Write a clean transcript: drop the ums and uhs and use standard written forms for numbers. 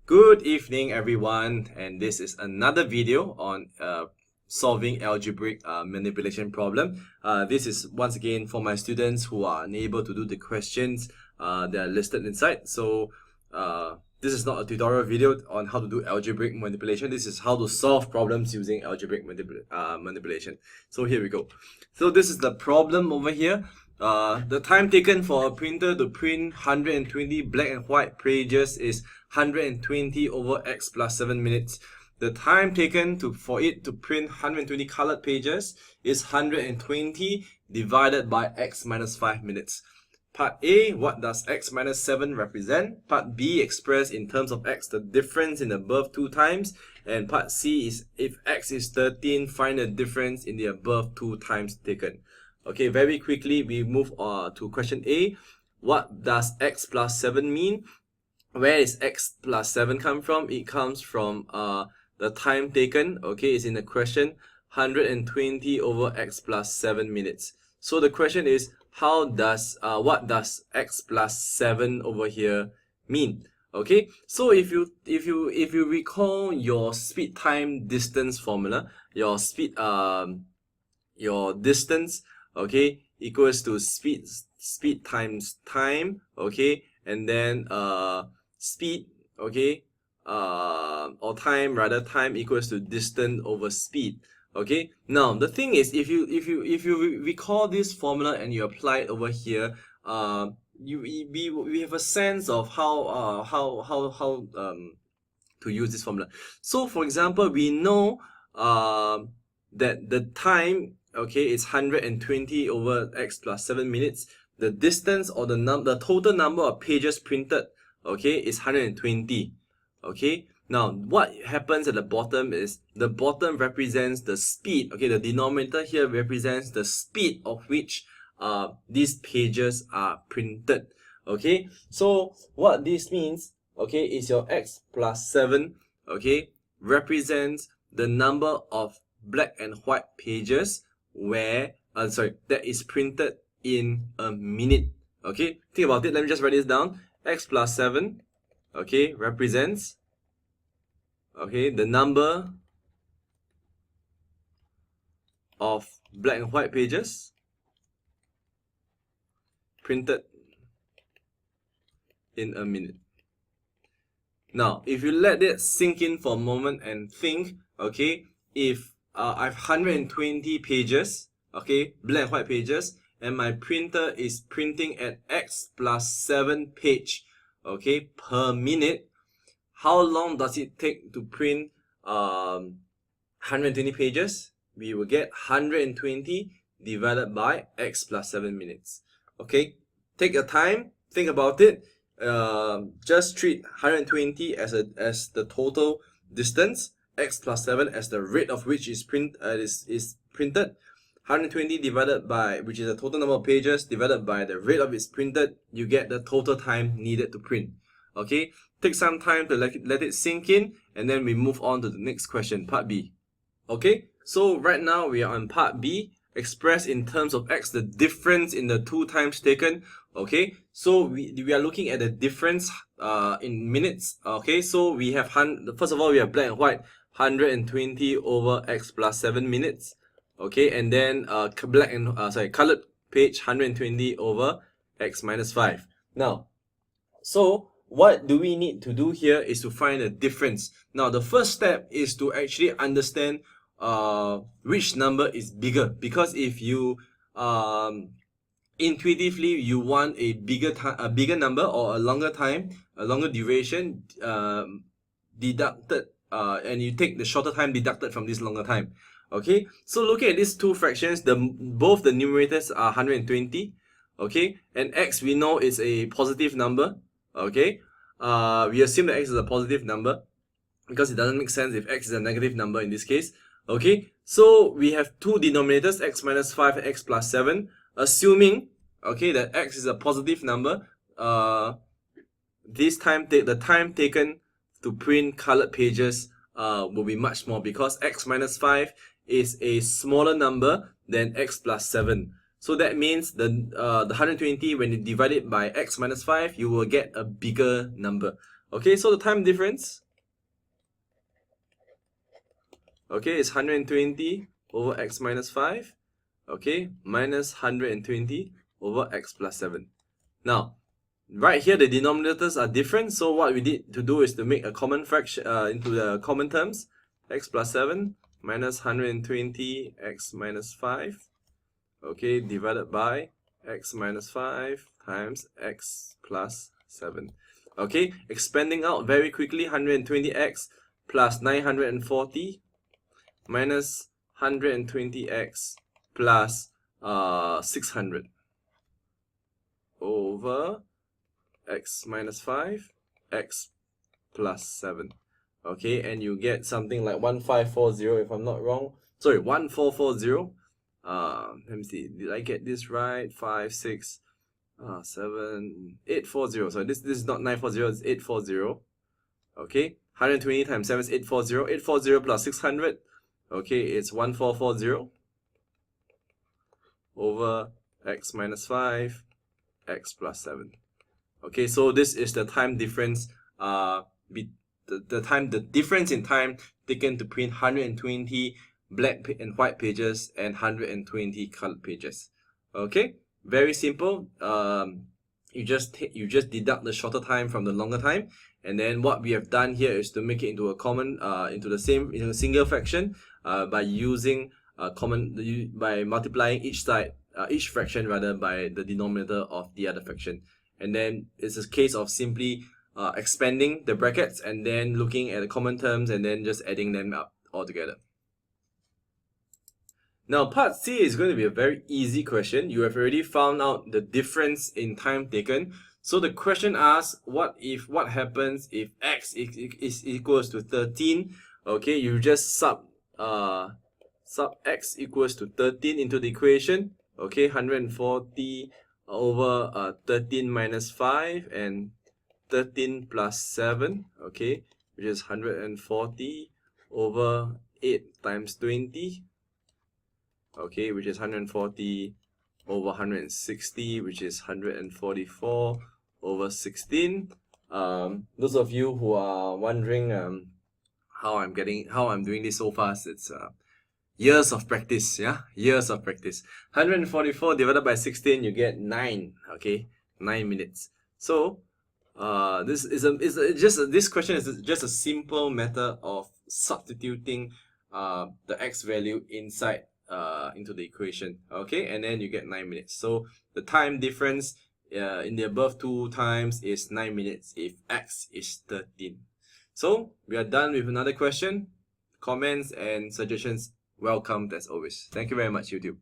Good evening, everyone, and this is another video on solving algebraic manipulation problem. This is once again for my students who are unable to do the questions that are listed inside. So this is not a tutorial video on how to do algebraic manipulation. This is how to solve problems using algebraic manipulation. So here we go. So this is the problem over here. The time taken for a printer to print 120 black and white pages is 120 over x plus 7 minutes. The time taken for it to print 120 colored pages is 120 divided by x minus 5 minutes. Part A, what does x minus 7 represent? Part B, expressed in terms of x, the difference in the above 2 times. And part C is, if x is 13, find the difference in the above 2 times taken. Okay, very quickly, we move to question A. What does x plus 7 mean? Where is x plus 7 come from? It comes from the time taken. Okay, it's in the question, 120 over x plus 7 minutes. So the question is, what does x plus 7 over here mean? Okay, so if you recall your speed time distance formula, your distance, okay, equals to speed times time, okay, and then speed, okay, or time equals to distance over speed. Okay, now the thing is, if you recall this formula and you apply it over here, we have a sense of how to use this formula. So for example, we know that the time, okay, is 120 over x plus 7 minutes. The distance, or the total number of pages printed, okay, is 120. Okay, now what happens at the bottom is the bottom represents the speed. Okay, the denominator here represents the speed of which these pages are printed. Okay, so what this means, okay, is your x plus 7, okay, represents the number of black and white pages that is printed in a minute. Okay, think about it. Let me just write this down. X plus 7, okay, represents, okay, the number of black and white pages printed in a minute. Now, if you let it sink in for a moment and think, okay, if I have 120 pages, okay, black and white pages, and my printer is printing at x plus 7 page, okay, per minute, how long does it take to print 120 pages? We will get 120 divided by x plus 7 minutes. Okay, take your time, think about it. Just treat 120 as the total distance, x plus 7 as the rate of which is printed. 120 divided by, which is the total number of pages, divided by the rate of its printed, you get the total time needed to print. Okay, take some time to let it sink in, and then we move on to the next question, part B. Okay, so right now we are on part B, expressed in terms of x, the difference in the 2 times taken. Okay, so we are looking at the difference in minutes. Okay, so we have first of all, we have black and white, 120 over x plus 7 minutes. Okay, and then colored page, 120 over x minus 5. Now, so what do we need to do here is to find the difference. Now, the first step is to actually understand which number is bigger, because if you intuitively you want a bigger number or a longer time, a longer duration deducted, and you take the shorter time deducted from this longer time. Okay, so looking at these two fractions, both the numerators are 120. Okay, and x we know is a positive number. Okay, we assume that x is a positive number because it doesn't make sense if x is a negative number in this case. Okay, so we have two denominators, x minus 5 and x plus 7. Assuming, okay, that x is a positive number, the time taken to print colored pages will be much more, because x minus 5 is a smaller number than x plus 7. So that means the 120, when you divide it by x minus 5, you will get a bigger number. Okay, so the time difference, okay, is 120 over x minus 5, okay, minus 120 over x plus 7. Now, right here, the denominators are different, so what we need to do is to make a common fraction into the common terms. X plus 7 minus 120 x minus 5, okay, divided by x minus 5 times x plus 7. Okay, expanding out very quickly, 120x plus 940 minus 120x plus 600 over x minus 5, x plus 7. Okay, and you get something like 1540 if I'm not wrong. Sorry, 1440. Let me see, did I get this right? 5, 6, 7, 840. So this is not 940, it's 840. Okay, 120 times 7 is 840. 840 plus 600. Okay, it's 1440 over x minus 5, x plus 7. Okay, so this is the time difference, the difference in time taken to print 120 black and white pages and 120 colored pages. Okay, very simple. You just deduct the shorter time from the longer time, and then what we have done here is to make it into a common into a single fraction by using by multiplying each side each fraction rather by the denominator of the other fraction. And then it's a case of simply expanding the brackets and then looking at the common terms and then just adding them up all together. Now, part C is going to be a very easy question. You have already found out the difference in time taken. So the question asks, what happens if x is equals to 13? Okay, you just sub x equals to 13 into the equation. Okay, 140 over 13 minus 5 and 13 plus 7, okay, which is 140 over 8 times 20, okay, which is 140 over 160, which is 144 over 16. Those of you who are wondering how I'm doing this so fast, it's years of practice, yeah, years of practice. 144 divided by 16, you get 9, okay, 9 minutes. So this question is just a simple method of substituting the x value inside into the equation, okay, and then you get 9 minutes. So the time difference in the above two times is 9 minutes if x is 13. So we are done with another question. Comments and suggestions welcomed as always. Thank you very much, YouTube.